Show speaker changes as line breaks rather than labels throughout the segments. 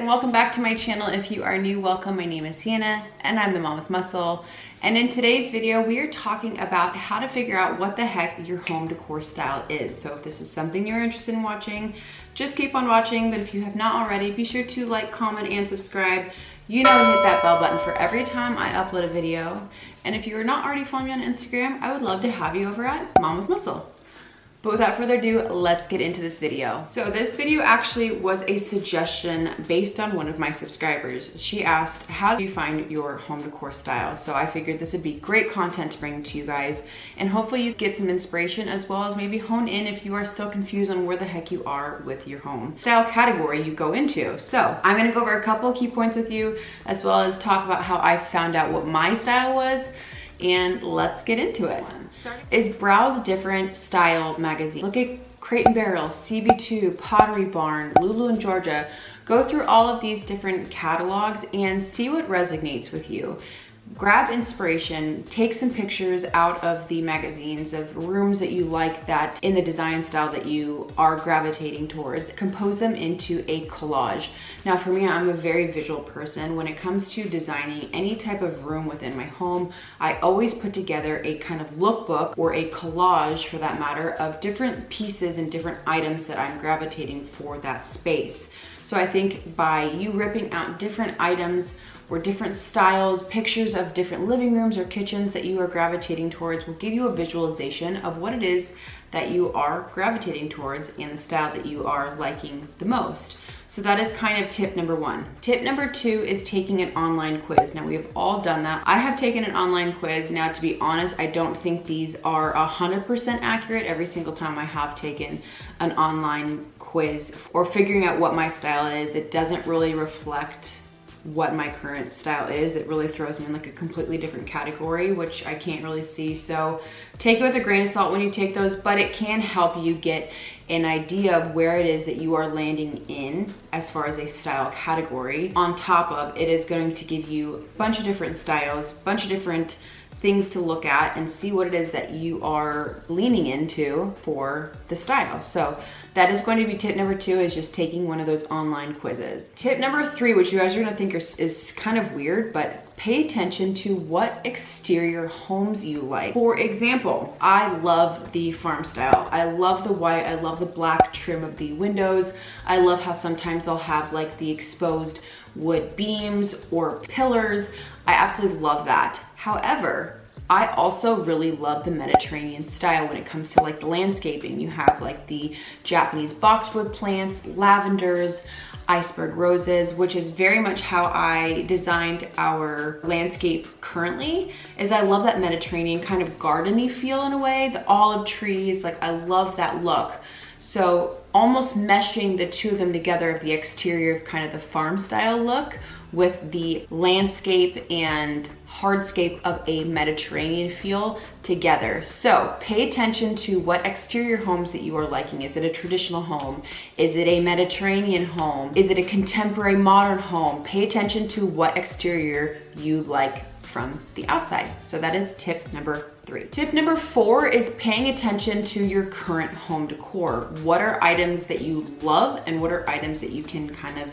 and welcome back to my channel. If you are new, welcome. My name is Hannah and I'm the mom with muscle. And in today's video, we are talking about how to figure out what the heck your home decor style is. So if this is something you're interested in watching, just keep on watching. But if you have not already, be sure to like, comment, and subscribe. You know to hit that bell button for every time I upload a video. And if you are not already following me on Instagram, I would love to have you over at Mom with Muscle. But without further ado, let's get into this video. So this video actually was a suggestion based on one of my subscribers. She asked, how do you find your home decor style? So I figured this would be great content to bring to you guys, and hopefully you get some inspiration as well as maybe hone in if you are still confused on where the heck you are with your home style category you go into. So I'm gonna go over a couple key points with you, as well as talk about how I found out what my style was. And let's get into it. Is browse different style magazine. Look at Crate and Barrel, CB2, Pottery Barn, Lulu and Georgia. Go through all of these different catalogs and see what resonates with you. Grab inspiration, take some pictures out of the magazines of rooms that you like that in the design style that you are gravitating towards. Compose them into a collage. Now for me, I'm a very visual person. When it comes to designing any type of room within my home, I always put together a kind of lookbook or a collage for that matter of different pieces and different items that I'm gravitating for that space. So I think by you ripping out different items or different styles, pictures of different living rooms or kitchens that you are gravitating towards will give you a visualization of what it is that you are gravitating towards and the style that you are liking the most. So that is kind of tip number one. Tip number two is taking an online quiz. Now we have all done that. I have taken an online quiz. Now to be honest, I don't think these are 100% accurate every single time I have taken an online quiz or figuring out what my style is. It doesn't really reflect what my current style is. It really throws me in like a completely different category, which I can't really see. So take it with a grain of salt when you take those, but it can help you get an idea of where it is that you are landing in as far as a style category. On top of it is going to give you a bunch of different styles, a bunch of different things to look at and see what it is that you are leaning into for the style. So that is going to be tip number two, is just taking one of those online quizzes. Tip number three, which you guys are gonna think is kind of weird, but pay attention to what exterior homes you like. For example, I love the farm style. I love the white, I love the black trim of the windows. I love how sometimes they'll have like the exposed wood beams or pillars. I absolutely love that. However, I also really love the Mediterranean style when it comes to like the landscaping. You have like the Japanese boxwood plants, lavenders, iceberg roses, which is very much how I designed our landscape currently. Is I love that Mediterranean kind of gardeny feel in a way, the olive trees, like I love that look. So almost meshing the two of them together of the exterior of kind of the farm style look with the landscape and hardscape of a Mediterranean feel together. So pay attention to what exterior homes that you are liking. Is it a traditional home? Is it a Mediterranean home? Is it a contemporary modern home? Pay attention to what exterior you like from the outside. So that is tip number three. Tip number four is paying attention to your current home decor. What are items that you love and what are items that you can kind of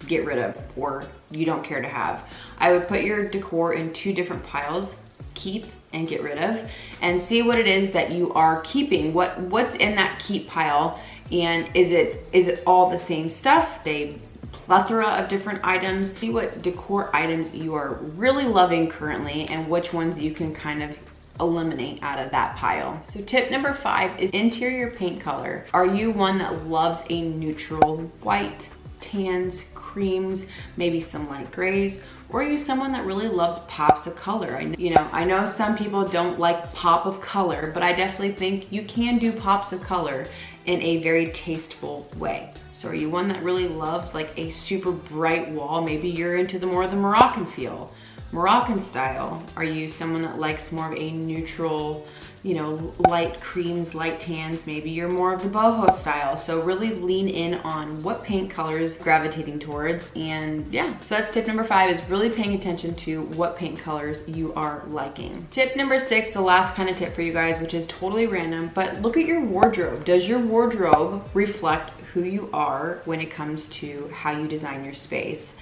get rid of or you don't care to have? I would put your decor in two different piles, keep and get rid of, and see what it is that you are keeping. What's in that keep pile, and is it all the same stuff? A plethora of different items. See what decor items you are really loving currently and which ones you can kind of eliminate out of that pile. So tip number five is interior paint color. Are you one that loves a neutral white, tans, creams, maybe some light grays? Or are you someone that really loves pops of color? I know some people don't like pop of color, but I definitely think you can do pops of color in a very tasteful way. So are you one that really loves like a super bright wall? Maybe you're into the more of the Moroccan feel, Moroccan style. Are you someone that likes more of a neutral, light creams, light tans? Maybe you're more of the boho style. So really lean in on what paint colors you're gravitating towards. And yeah, so that's tip number five, is really paying attention to what paint colors you are liking. Tip number six, the last kind of tip for you guys, which is totally random, but look at your wardrobe. Does your wardrobe reflect who you are when it comes to how you design your space.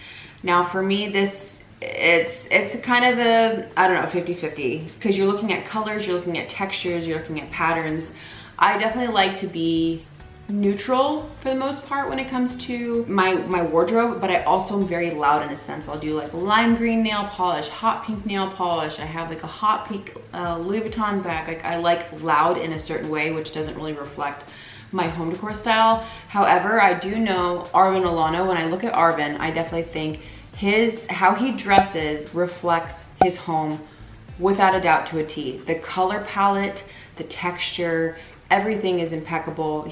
Now for me, it's kind of a, I don't know, 50-50, because you're looking at colors, you're looking at textures, you're looking at patterns. I definitely like to be neutral for the most part when it comes to my wardrobe, but I also am very loud in a sense. I'll do like lime green nail polish, hot pink nail polish. I have like a hot pink Louis Vuitton bag. Like I like loud in a certain way, which doesn't really reflect my home decor style. However, I do know Arvin Alano. When I look at Arvin, I definitely think how he dresses reflects his home without a doubt to a T. The color palette, the texture, everything is impeccable.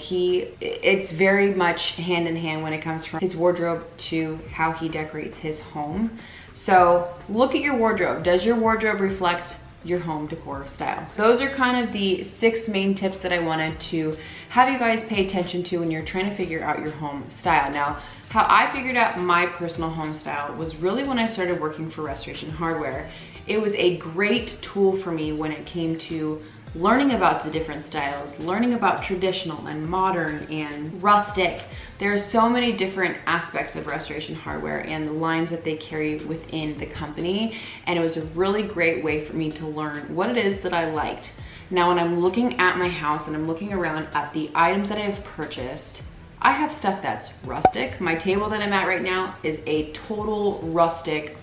It's very much hand in hand when it comes from his wardrobe to how he decorates his home. So look at your wardrobe. Does your wardrobe reflect your home decor style? So those are kind of the 6 main tips that I wanted to have you guys pay attention to when you're trying to figure out your home style. Now, how I figured out my personal home style was really when I started working for Restoration Hardware. It was a great tool for me when it came to learning about the different styles, learning about traditional and modern and rustic. There are so many different aspects of Restoration Hardware and the lines that they carry within the company. And it was a really great way for me to learn what it is that I liked. Now, when I'm looking at my house and I'm looking around at the items that I've purchased, I have stuff that's rustic. My table that I'm at right now is a total rustic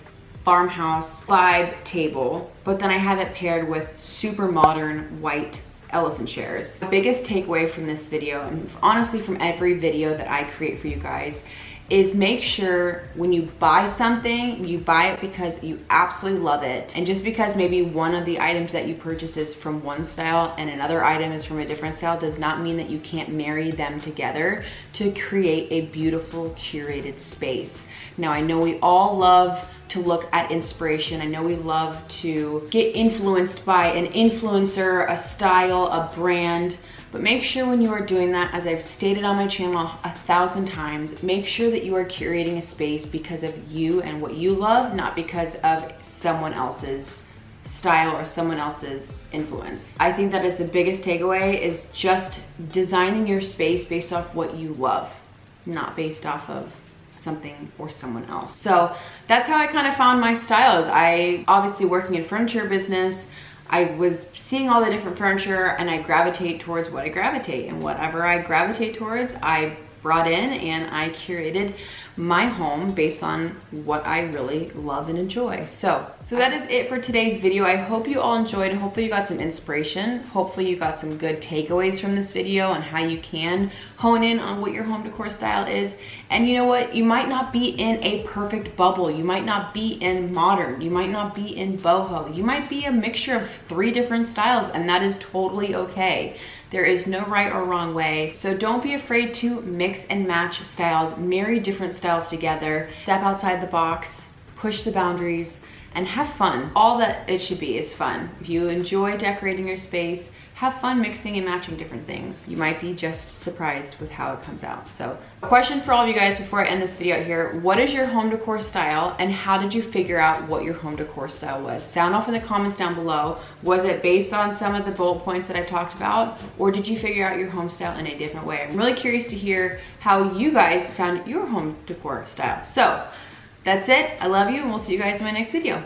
farmhouse vibe table, but then I have it paired with super modern white Ellison chairs. The biggest takeaway from this video, and honestly from every video that I create for you guys, is make sure when you buy something, you buy it because you absolutely love it. And just because maybe one of the items that you purchase is from one style and another item is from a different style does not mean that you can't marry them together to create a beautiful curated space. Now, I know we all love to look at inspiration. I know we love to get influenced by an influencer, a style, a brand, but make sure when you are doing that, as I've stated on my channel 1,000 times, make sure that you are curating a space because of you and what you love, not because of someone else's style or someone else's influence. I think that is the biggest takeaway, is just designing your space based off what you love, not based off of something or someone else. So that's how I kind of found my styles. I obviously working in furniture business, I was seeing all the different furniture and I gravitate towards what I gravitate, and whatever I gravitate towards, I brought in and I curated my home based on what I really love and enjoy. So that is it for today's video. I hope you all enjoyed. Hopefully you got some inspiration. Hopefully you got some good takeaways from this video on how you can hone in on what your home decor style is. And you know what? You might not be in a perfect bubble. You might not be in modern. You might not be in boho. You might be a mixture of 3 different styles, and that is totally okay. There is no right or wrong way. So don't be afraid to mix and match styles, marry different styles together, step outside the box, push the boundaries, and have fun. All that it should be is fun. If you enjoy decorating your space, have fun mixing and matching different things. You might be just surprised with how it comes out. So a question for all of you guys before I end this video here: what is your home decor style and how did you figure out what your home decor style was? Sound off in the comments down below. Was it based on some of the bullet points that I talked about, or did you figure out your home style in a different way? I'm really curious to hear how you guys found your home decor style. So that's it. I love you, and we'll see you guys in my next video.